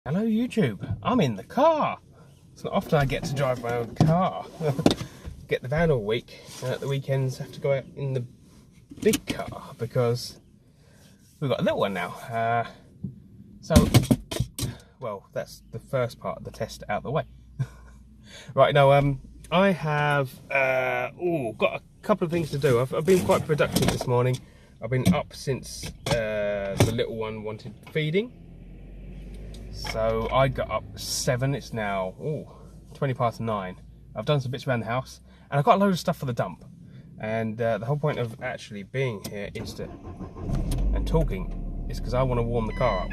Hello YouTube, I'm in the car. It's not often I get to drive my own car. Get the van all week, and at the weekends have to go out in the big car because we've got a little one now. Well, that's the first part of the test out the way. Right, now I have got a couple of things to do. I've been quite productive this morning. I've been up since the little one wanted feeding. So I got up 7, it's now 20 past 9. I've done some bits around the house and I've got a load of stuff for the dump. And the whole point of actually being here and talking is because I want to warm the car up.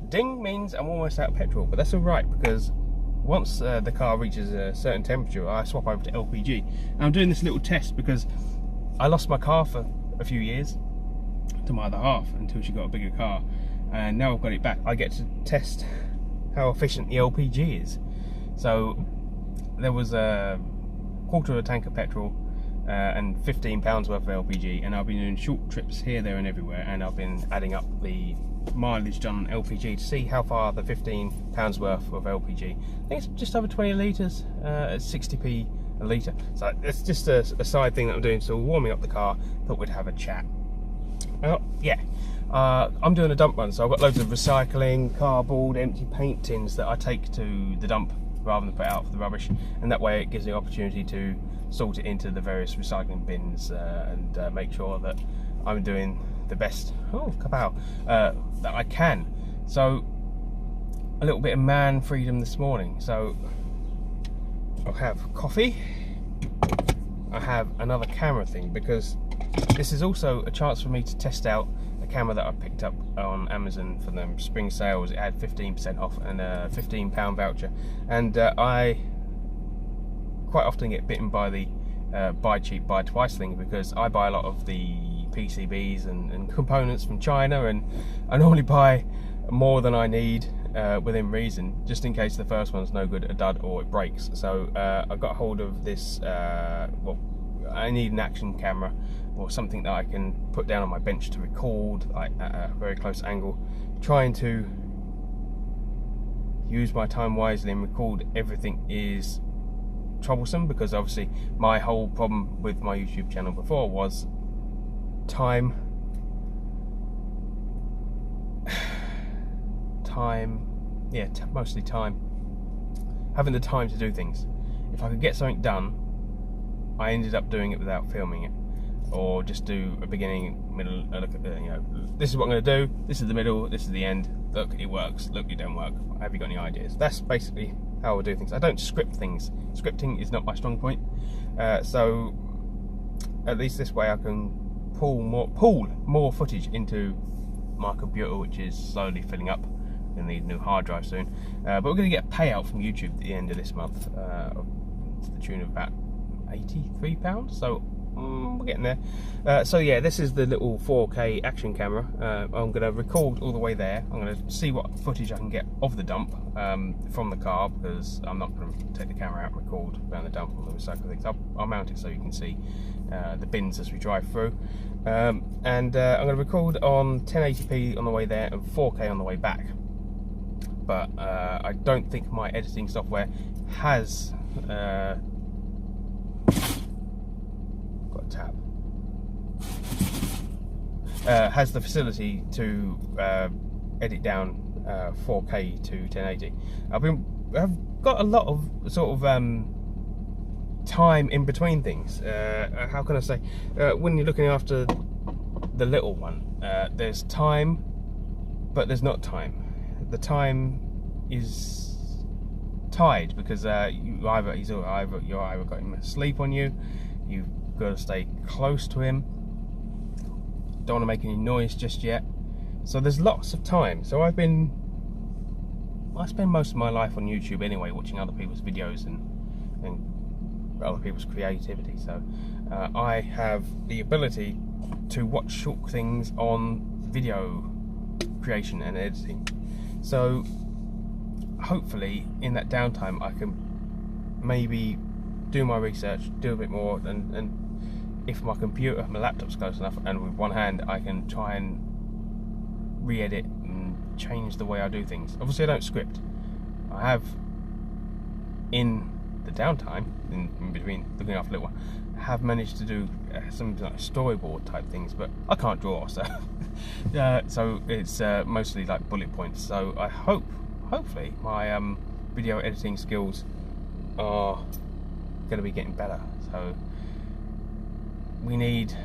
Ding means I'm almost out of petrol, but that's alright because once the car reaches a certain temperature, I swap over to LPG. And I'm doing this little test because I lost my car for a few years to my other half until she got a bigger car. And now I've got it back, I get to test how efficient the LPG is. So there was a quarter of a tank of petrol and £15 worth of LPG, and I've been doing short trips here, there and everywhere, and I've been adding up the mileage done on LPG to see how far the £15 worth of LPG. I think it's just over 20 litres at 60p a litre. So it's just a side thing that I'm doing. So warming up the car, thought we'd have a chat. I'm doing a dump run, so I've got loads of recycling, cardboard, empty paint tins that I take to the dump rather than put out for the rubbish, and that way it gives me the opportunity to sort it into the various recycling bins and make sure that I'm doing the best that I can. So a little bit of man freedom this morning. So I'll have coffee, I have another camera thing because this is also a chance for me to test out a camera that I picked up on Amazon for them spring sales. It had 15% off and a £15 voucher, and I quite often get bitten by the buy cheap buy twice thing because I buy a lot of the PCBs and components from China, and I normally buy more than I need within reason, just in case the first one's no good, a dud, or it breaks. So I got hold of this, I need an action camera or something that I can put down on my bench to record at a very close angle, trying to use my time wisely and record everything is troublesome, because obviously my whole problem with my YouTube channel before was time, mostly time, having the time to do things. If I could get something done, I ended up doing it without filming it, or just do a beginning, middle, look at this is what I'm going to do, this is the middle, this is the end, look, it works, look, it don't work, have you got any ideas? That's basically how I would do things. I don't script things. Scripting is not my strong point, so at least this way I can pull more footage into my computer, which is slowly filling up. We're going to need a new hard drive soon, but we're going to get a payout from YouTube at the end of this month to the tune of about £83, so we're getting there. So yeah, this is the little 4K action camera. I'm going to record all the way there. I'm going to see what footage I can get of the dump from the car, because I'm not going to take the camera out and record around the dump on the recycle things. I'll mount it so you can see the bins as we drive through, and I'm going to record on 1080p on the way there and 4K on the way back. But I don't think my editing software has has the facility to edit down 4K to 1080. I've got a lot of sort of time in between things. How can I say? When you're looking after the little one, there's time, but there's not time. The time is tied because you're either got him asleep on you, you've got to stay close to him, don't want to make any noise just yet, so there's lots of time. So I spend most of my life on YouTube anyway, watching other people's videos and other people's creativity. So I have the ability to watch short things on video creation and editing. So hopefully in that downtime I can maybe do my research, do a bit more, and if my laptop's close enough and with one hand I can try and re-edit and change the way I do things. Obviously I don't script. I have, in the downtime, in between looking after little one, have managed to do some like storyboard type things, but I can't draw, so so it's mostly like bullet points. So I hopefully my video editing skills are going to be getting better. So we need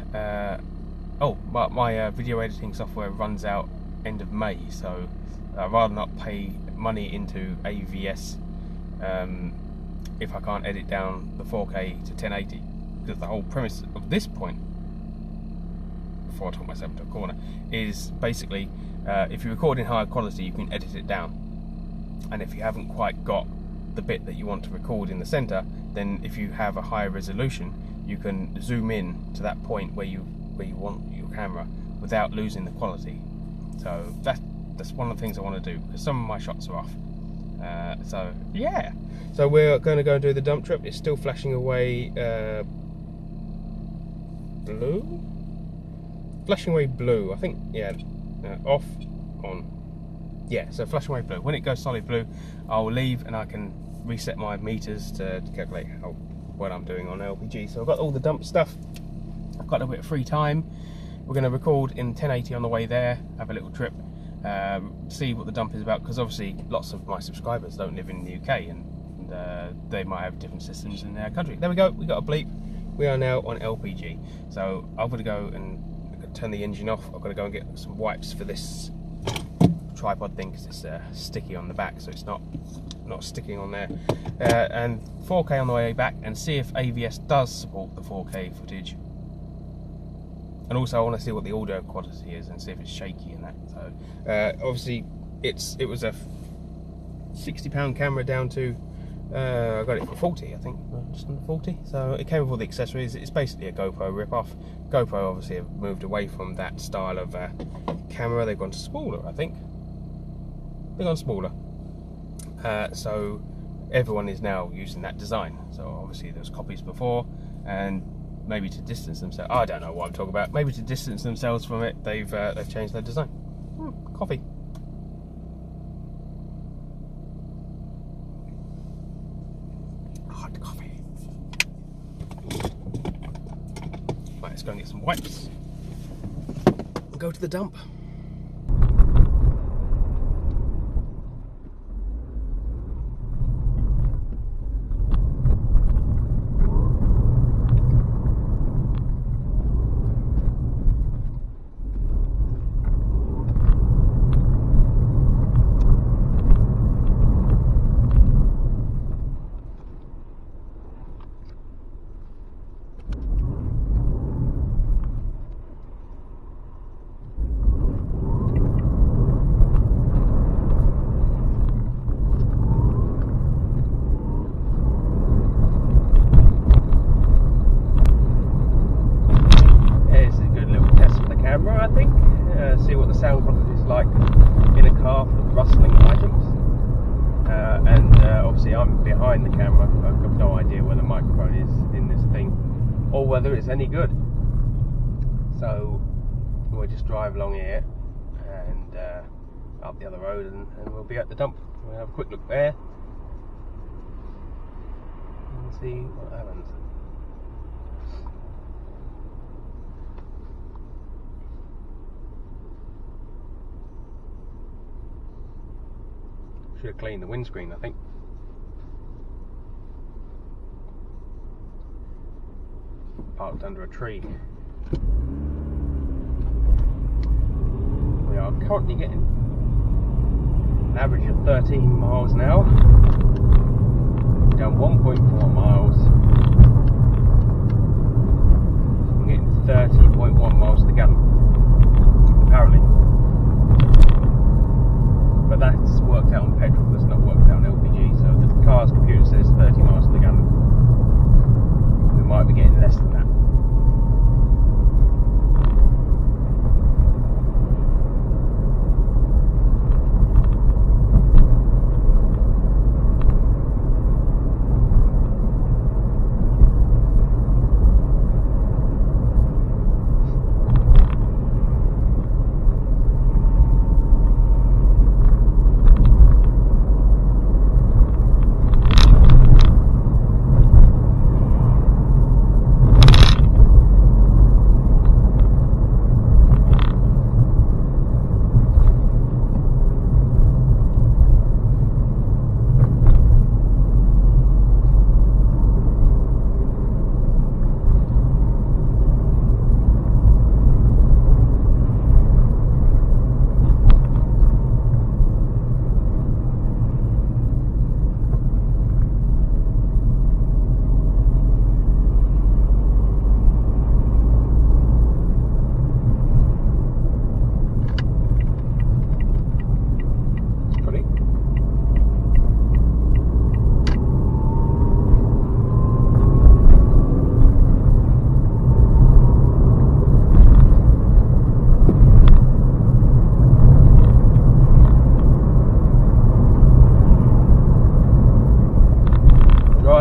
my video editing software runs out end of May, so I'd rather not pay money into AVS if I can't edit down the 4K to 1080, because the whole premise of this point, before I talk myself into a corner, is basically if you record in higher quality you can edit it down, and if you haven't quite got the bit that you want to record in the center, then if you have a higher resolution you can zoom in to that point where you want your camera without losing the quality. So that's one of the things I want to do, because some of my shots are off. So yeah, so we're going to go and do the dump trip. It's still flashing away blue, I think. Yeah, off, on. Yeah, so flashing away blue. When it goes solid blue, I'll leave and I can reset my meters to calculate what I'm doing on LPG. So I've got all the dump stuff. I've got a bit of free time. We're going to record in 1080 on the way there, have a little trip, see what the dump is about, because obviously lots of my subscribers don't live in the UK, and they might have different systems in their country. There we go, we got a bleep. We are now on LPG. So I'm going to go and turn the engine off. I'm going to go and get some wipes for this tripod thing, because it's sticky on the back, so it's not sticking on there. And 4K on the way back, and see if AVS does support the 4K footage. And also I want to see what the audio quality is and see if it's shaky and that. So obviously it was a £60 camera down to I got it for 40, I think, just under 40. So it came with all the accessories. It's basically a GoPro rip-off. GoPro obviously have moved away from that style of camera. They've gone to smaller, I think. They've gone smaller. So everyone is now using that design. So obviously there's copies before, and maybe to distance themselves, I don't know what I'm talking about, maybe to distance themselves from it, they've changed their design. Coffee. Hot coffee. Right, let's go and get some wipes and go to the dump. See what the sound quality is like in a car for the rustling items, and obviously I'm behind the camera. I've got no idea where the microphone is in this thing or whether it's any good, so we'll just drive along here and up the other road, and we'll be at the dump. We'll have a quick look there and see what happens. Should have cleaned the windscreen, I think. Parked under a tree. We are currently getting an average of 13 miles an hour. Down 1.4 miles. I'm getting 30.1 miles to the gallon, apparently. But that's worked out on petrol, that's not worked out on LPG, so the car's computer says 30 miles to the gallon. We might be getting less than that.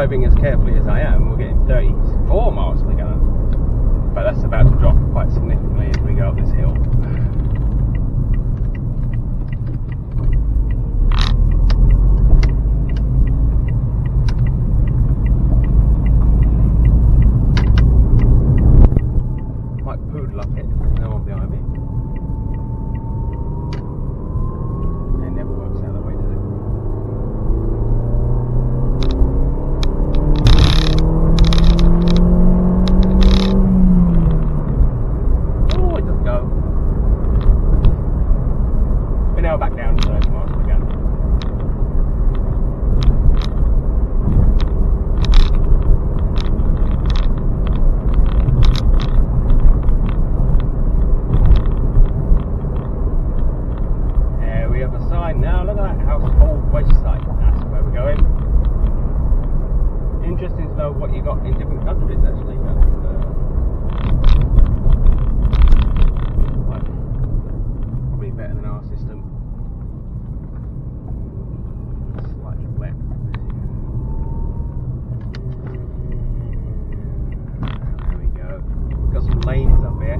driving as carefully as I am, we're getting 34 miles per gallon, but that's about to drop quite significantly as we go up this hill. Might poodle up it, there's no one behind me. It never works out that way, does it? Oh, it does go. We're now back down to 30 miles per gallon. Now look at that household waste site. That's where we're going. Interesting to know what you got in different countries actually. Probably better than our system. Slightly wet. There we go. Got some lanes up here.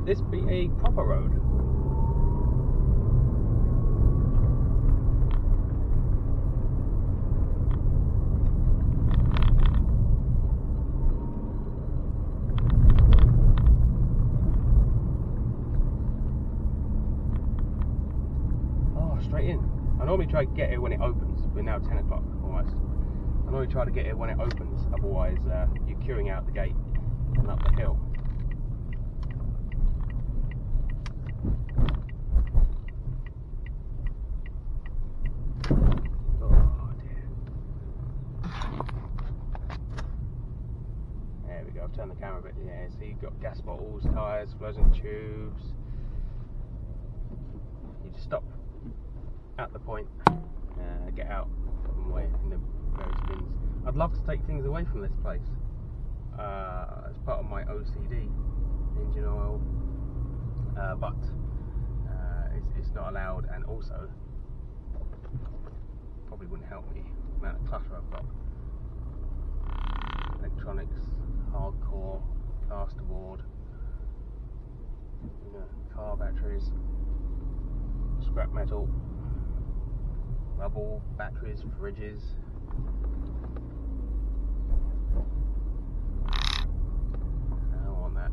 This be a proper road. Oh, straight in. I normally try to get here when it opens. We're now 10 o'clock almost. I normally try to get here when it opens, otherwise you're queuing out the gate and up the hill. Turn the camera a bit, yeah, so you've got gas bottles, tyres, floating tubes. You just stop at the point, get out, put them away in the various bins. I'd love to take things away from this place as part of my OCD, engine oil, but it's not allowed, and also probably wouldn't help me the amount of clutter I've got. Electronics, hardcore, plasterboard, car batteries, scrap metal, rubble, batteries, fridges. I don't want that.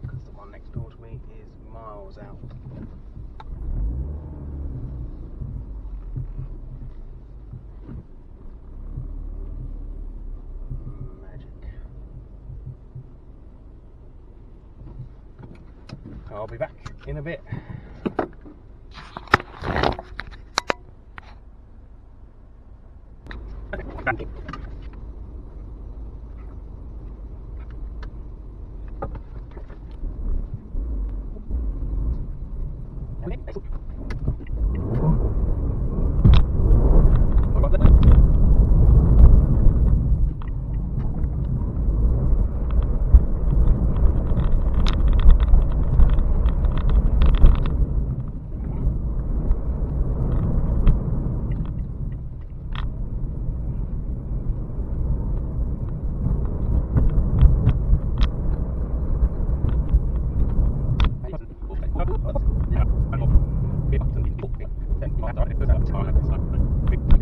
Because the one next door to me is miles out. Magic. I'll be back in a bit. then you might have it for that time.